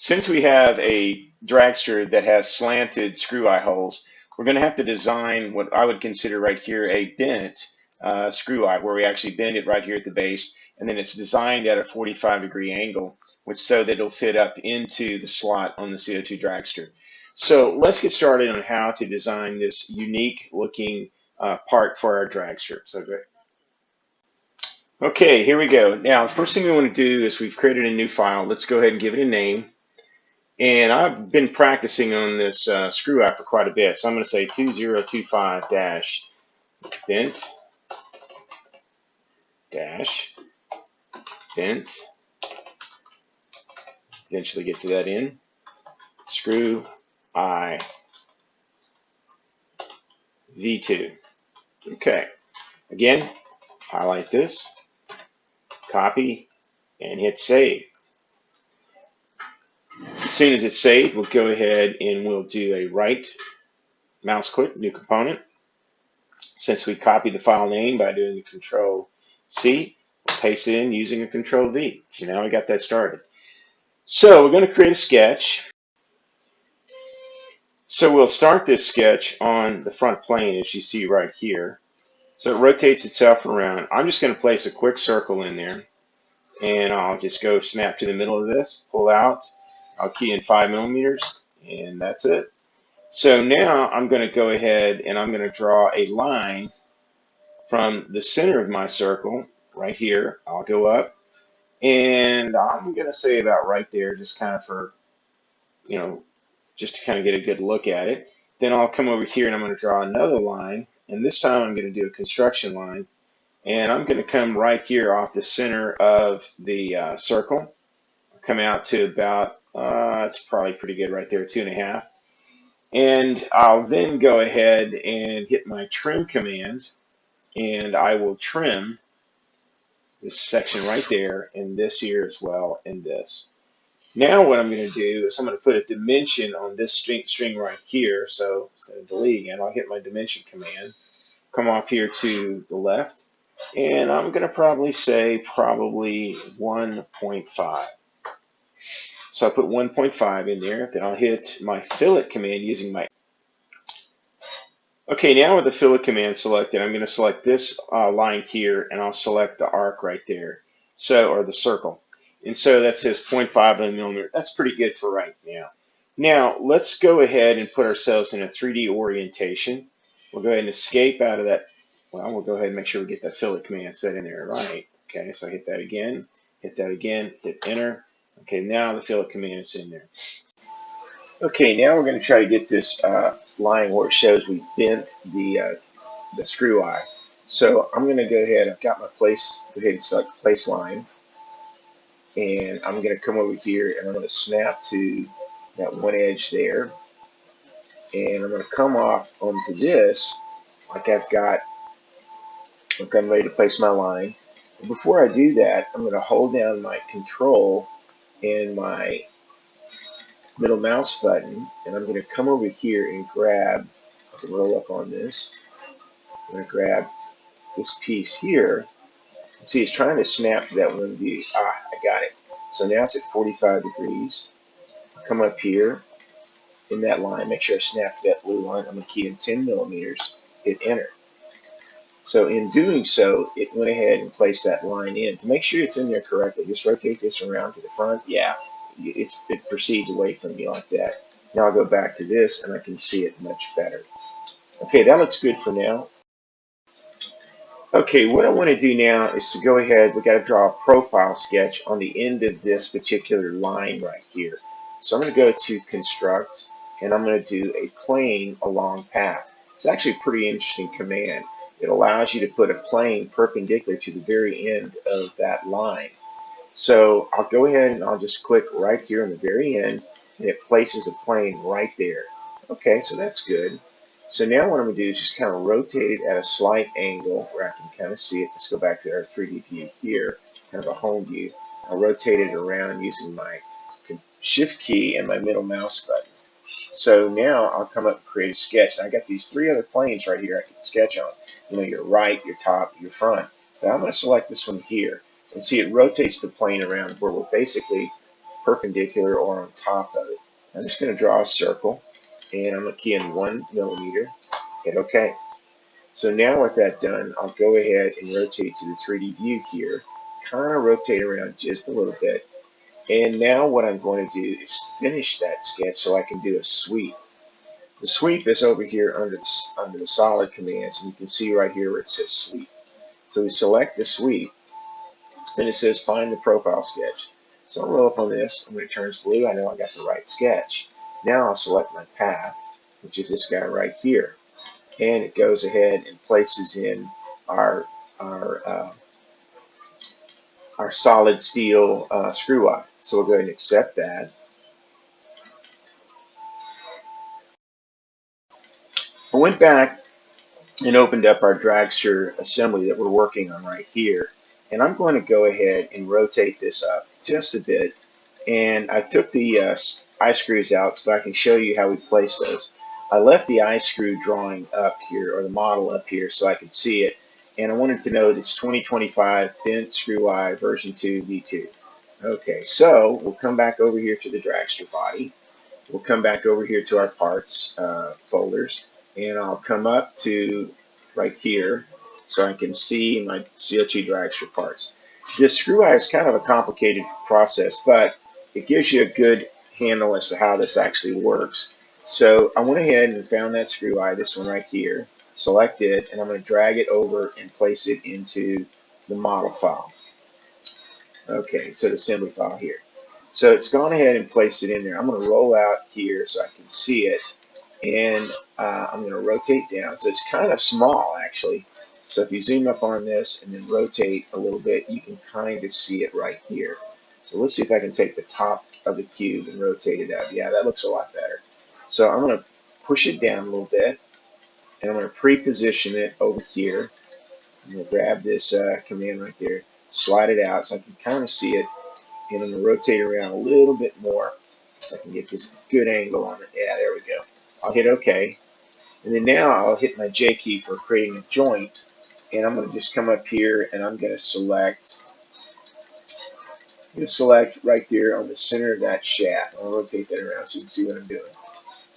Since we have a dragster that has slanted screw eye holes, we're going to have to design what I would consider right here a bent screw eye, where we actually bend it right here at the base, and then it's designed at a 45-degree angle, which so that it'll fit up into the slot on the CO2 Dragster. So let's get started on how to design this unique looking part for our dragster. So great. Okay, here we go. Now, the first thing we want to do is we've created a new file. Let's go ahead and give it a name. And I've been practicing on this screw eye for quite a bit. So I'm going to say 2025 dash bent dash bent. Eventually get to that end. Screw eye V2. Okay. Again, highlight this, copy, and hit save. As soon as it's saved, we'll go ahead and we'll do a right mouse click, new component. Since we copied the file name by doing the Control C, we'll paste it in using a Control V. So now we got that started. So we're going to create a sketch. So we'll start this sketch on the front plane, as you see right here. So it rotates itself around. I'm just going to place a quick circle in there, and I'll just go snap to the middle of this, pull out. I'll key in 5 millimeters, and that's it. So now I'm going to go ahead and I'm going to draw a line from the center of my circle right here. I'll go up, and I'm going to say about right there, just kind of for, just to kind of get a good look at it. Then I'll come over here and I'm going to draw another line, and this time I'm going to do a construction line, and I'm going to come right here off the center of the circle. I'll come out to about, it's probably pretty good right there, 2.5. And I'll then go ahead and hit my trim command, and I will trim this section right there, and this here as well, and this. Now what I'm going to do is I'm going to put a dimension on this string right here. So instead of deleting it, I'll hit my dimension command, come off here to the left, and I'm going to probably say 1.5. So I put 1.5 in there. Then I'll hit my fillet command using my. Okay, now with the fillet command selected, I'm going to select this line here, and I'll select the arc right there, or the circle. And so that says 0.5 millimeter. That's pretty good for right now. Now, let's go ahead and put ourselves in a 3D orientation. We'll go ahead and escape out of that. Well, we'll go ahead and make sure we get that fillet command set in there right. Okay, so I hit that again, hit enter. Okay, now the fillet command is in there. Okay, now we're going to try to get this line where it shows we bent the screw eye. So I'm going to go ahead, I've got my place, go ahead and select place line. And I'm going to come over here and I'm going to snap to that one edge there. And I'm going to come off onto this like I'm ready to place my line. But before I do that, I'm going to hold down my Control and my middle mouse button, and I'm going to come over here and grab, I can roll up on this. I'm going to grab this piece here. See, it's trying to snap to that one view. I got it. So now it's at 45 degrees. Come up here in that line, make sure I snap to that blue line. I'm going to key in 10 millimeters, hit enter. So in doing so, it went ahead and placed that line in. To make sure it's in there correctly, just rotate this around to the front. Yeah, it proceeds away from me like that. Now I'll go back to this and I can see it much better. Okay, that looks good for now. Okay, what I want to do now is to go ahead, we got to draw a profile sketch on the end of this particular line right here. So I'm going to go to construct, and I'm going to do a plane along path. It's actually a pretty interesting command. It allows you to put a plane perpendicular to the very end of that line. So I'll go ahead and I'll just click right here on the very end, and it places a plane right there. Okay, so that's good. So now what I'm going to do is just kind of rotate it at a slight angle where I can kind of see it. Let's go back to our 3D view here, kind of a home view. I'll rotate it around using my Shift key and my middle mouse button. So now I'll come up and create a sketch. And I got these 3 other planes right here I can sketch on. Your right, your top, your front. But I'm going to select this one here. And see, it rotates the plane around where we're basically perpendicular or on top of it. I'm just going to draw a circle, and I'm going to key in 1 millimeter, hit OK. So now with that done, I'll go ahead and rotate to the 3D view here, kind of rotate around just a little bit. And now what I'm going to do is finish that sketch so I can do a sweep. The sweep is over here under the solid commands, and you can see right here where it says sweep. So we select the sweep, and it says find the profile sketch. So I'll roll up on this, and when it turns blue, I know I got the right sketch. Now I'll select my path, which is this guy right here. And it goes ahead and places in our our uh, our solid steel screw eye. So we'll go ahead and accept that. I went back and opened up our dragster assembly that we're working on right here. And I'm going to go ahead and rotate this up just a bit. And I took the eye screws out so I can show you how we place those. I left the eye screw drawing up here, or the model up here, so I could see it. And I wanted to know it's 2025 bent screw eye version 2 V2. Okay, so we'll come back over here to the dragster body. We'll come back over here to our parts folders, and I'll come up to right here so I can see my CO2 Dragster parts. This screw eye is kind of a complicated process, but it gives you a good handle as to how this actually works. So I went ahead and found that screw eye, this one right here, select it, and I'm going to drag it over and place it into the model file. Okay, so the assembly file here. So it's gone ahead and placed it in there. I'm going to roll out here so I can see it, and I'm going to rotate down. So it's kind of small actually. So if you zoom up on this and then rotate a little bit, you can kind of see it right here. So let's see if I can take the top of the cube and rotate it up. Yeah, that looks a lot better. So I'm going to push it down a little bit, and I'm going to pre-position it over here. I'm going to grab this command right there, slide it out so I can kind of see it, and I'm going to rotate around a little bit more so I can get this good angle on it. Yeah, there we go. I'll hit OK. And then now I'll hit my J key for creating a joint. And I'm going to just come up here and I'm going to select right there on the center of that shaft. I'll rotate that around so you can see what I'm doing.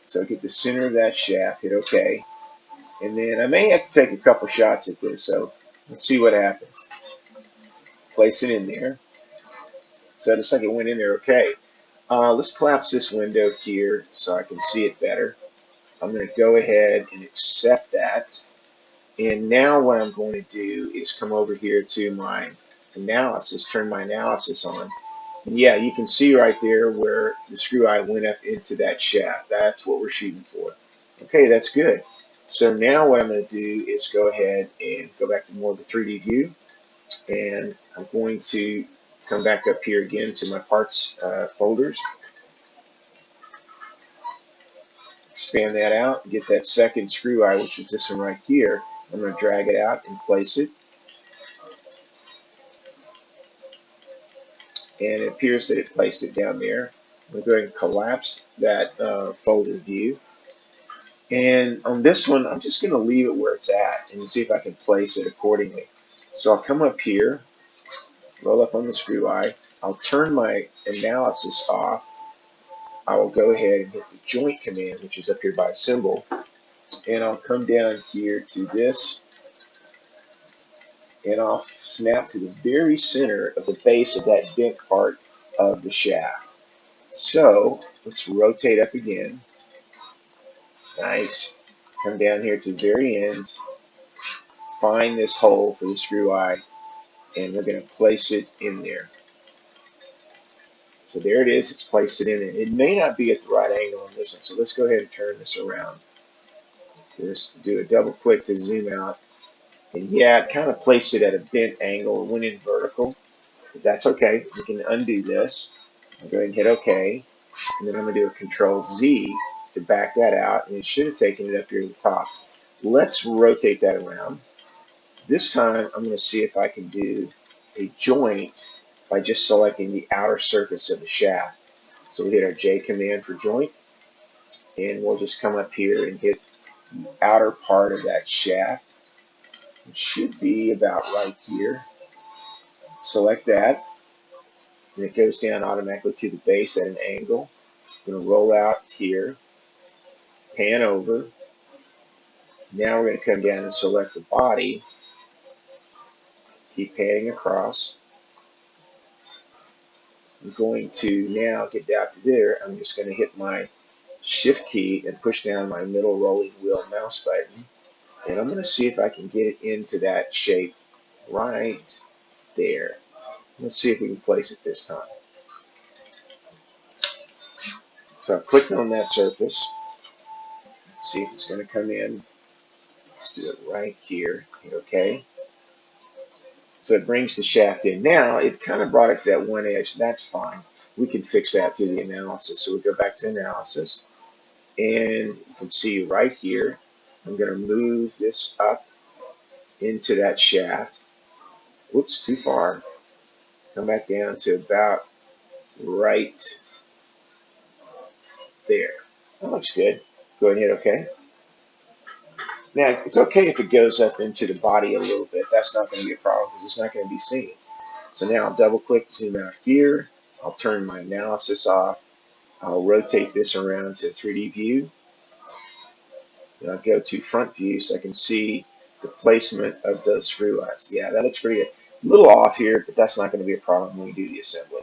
So get the center of that shaft, hit OK. And then I may have to take a couple shots at this, so let's see what happens. Place it in there. So it looks like it went in there okay. Let's collapse this window here so I can see it better. I'm going to go ahead and accept that. And now what I'm going to do is come over here to my analysis, turn my analysis on. And yeah, you can see right there where the screw eye went up into that shaft. That's what we're shooting for. Okay, that's good. So now what I'm going to do is go ahead and go back to more of the 3D view. And I'm going to come back up here again to my parts folders. Expand that out and get that second screw eye, which is this one right here. I'm going to drag it out and place it. And it appears that it placed it down there. I'm going to go ahead and collapse that folder view. And on this one, I'm just going to leave it where it's at and see if I can place it accordingly. So I'll come up here, roll up on the screw eye. I'll turn my analysis off. I will go ahead and hit the joint command, which is up here by a symbol. And I'll come down here to this, and I'll snap to the very center of the base of that bent part of the shaft. So let's rotate up again. Nice. Come down here to the very end, find this hole for the screw eye, and we're going to place it in there. So there it is, it's placed it in there. It may not be at the right angle on this one, so let's go ahead and turn this around. Just do a double click to zoom out. And yeah, it kind of placed it at a bent angle. It went in vertical, but that's okay. We can undo this. I'll go ahead and hit OK. And then I'm going to do a Control Z to back that out, and it should have taken it up here to the top. Let's rotate that around. This time, I'm going to see if I can do a joint by just selecting the outer surface of the shaft. So we hit our J command for joint, and we'll just come up here and hit the outer part of that shaft. It should be about right here. Select that. and it goes down automatically to the base at an angle. I'm going to roll out here, pan over. Now we're going to come down and select the body, keep panning across. I'm going to now get down to there. I'm just going to hit my shift key and push down my middle rolling wheel mouse button. And I'm going to see if I can get it into that shape right there. Let's see if we can place it this time. So I've clicked on that surface. Let's see if it's going to come in. Let's do it right here. Hit OK. So it brings the shaft in. Now, it kind of brought it to that one edge. That's fine. We can fix that through the analysis. So we go back to analysis. And you can see right here, I'm going to move this up into that shaft. Whoops, too far. Come back down to about right there. That looks good. Go ahead and hit OK. Now, it's okay if it goes up into the body a little bit. That's not going to be a problem because it's not going to be seen. So now I'll double click, zoom out here. I'll turn my analysis off. I'll rotate this around to 3D view. And I'll go to front view so I can see the placement of those screw eyes. Yeah, that looks pretty good. A little off here, but that's not going to be a problem when we do the assembly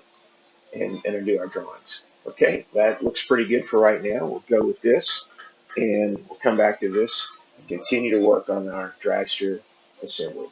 and do our drawings. Okay, that looks pretty good for right now. We'll go with this, and we'll come back to this and continue to work on our dragster assembly.